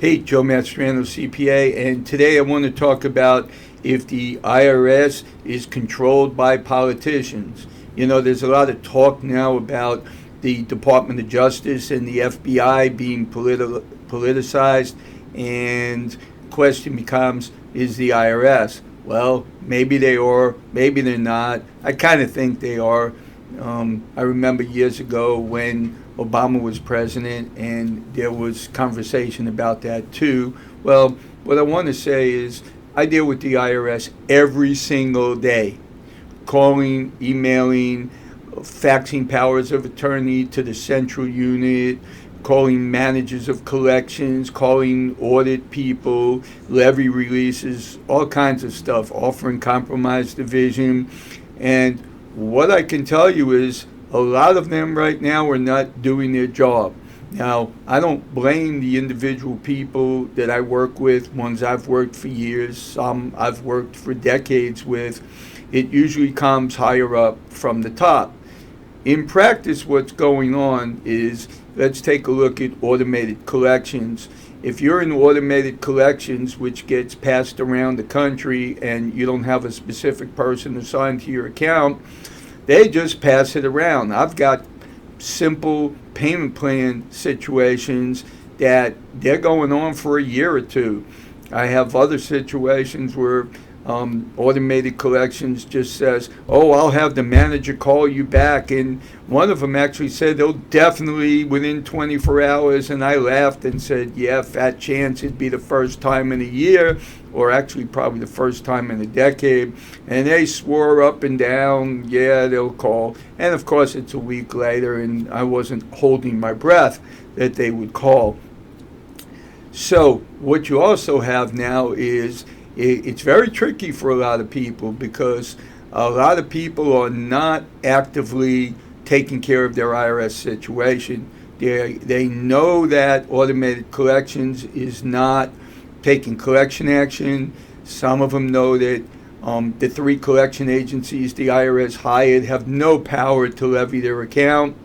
Hey, Joe Mastrano, CPA, and today I want to talk about if the IRS is controlled by politicians. You know, there's a lot of talk now about the Department of Justice and the FBI being politicized, and the question becomes, is the IRS? Well, maybe they are, maybe they're not. I kind of think they are. I remember years ago when Obama was president, and there was conversation about that too. Well, what I want to say is I deal with the IRS every single day, calling, emailing, faxing powers of attorney to the central unit, calling managers of collections, calling audit people, levy releases, all kinds of stuff, offering compromise division. And what I can tell you is a lot of them right now are not doing their job. Now, I don't blame the individual people that I work with, ones I've worked for years, some I've worked for decades with. It usually comes higher up from the top. In practice, what's going on is, let's take a look at automated collections. If you're in automated collections, which gets passed around the country, and you don't have a specific person assigned to your account, they just pass it around. I've got simple payment plan situations that they're going on for a year or two. I have other situations where automated collections just says, oh, I'll have the manager call you back. And one of them actually said they'll definitely within 24 hours. And I laughed and said, yeah, fat chance it'd be the first time in a year, or actually probably the first time in a decade. And they swore up and down, yeah, they'll call. And of course, it's a week later, and I wasn't holding my breath that they would call. So what you also have now is it's very tricky for a lot of people, because a lot of people are not actively taking care of their IRS situation. They know that automated collections is not taking collection action. Some of them know that the 3 collection agencies the IRS hired have no power to levy their account.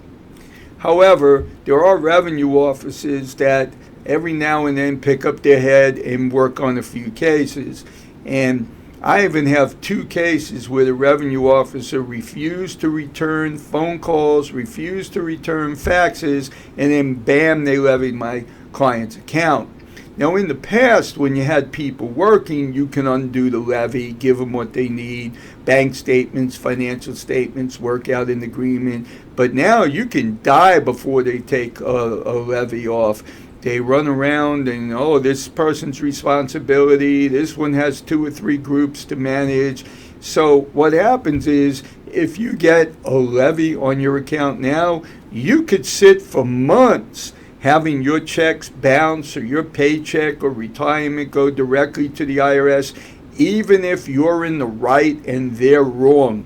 However, there are revenue officers that every now and then pick up their head and work on a few cases. And I even have 2 cases where the revenue officer refused to return phone calls, refused to return faxes, and then bam, they levied my client's account. Now, in the past, when you had people working, you can undo the levy, give them what they need, bank statements, financial statements, work out an agreement. But now you can die before they take a levy off. They run around and, oh, this person's responsibility, this one has 2 or 3 groups to manage. So what happens is, if you get a levy on your account now, you could sit for months having your checks bounce, or your paycheck or retirement go directly to the IRS, even if you're in the right and they're wrong.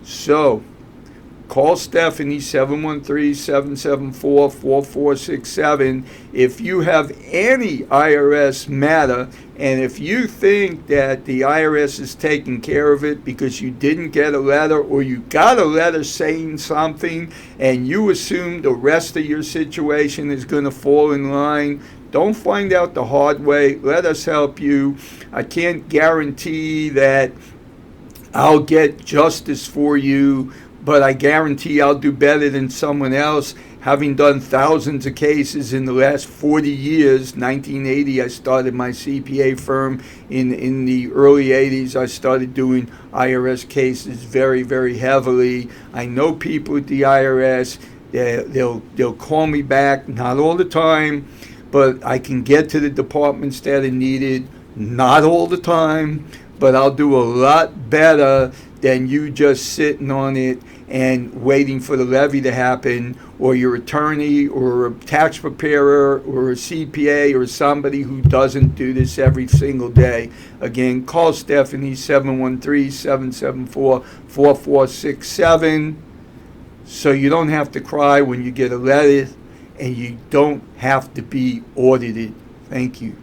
So call Stephanie, 713-774-4467, if you have any IRS matter, and if you think that the IRS is taking care of it because you didn't get a letter, or you got a letter saying something and you assume the rest of your situation is going to fall in line, don't find out the hard way. Let us help you. I can't guarantee that I'll get justice for you, but I guarantee I'll do better than someone else. Having done thousands of cases in the last 40 years, 1980 I started my CPA firm. In the early 80s I started doing IRS cases very, very heavily. I know people at the IRS. They'll call me back, not all the time, but I can get to the departments that are needed, not all the time, but I'll do a lot better than you just sitting on it and waiting for the levy to happen, or your attorney or a tax preparer or a CPA or somebody who doesn't do this every single day. Again, call Stephanie, 713-774-4467, so you don't have to cry when you get a letter, and you don't have to be audited. Thank you.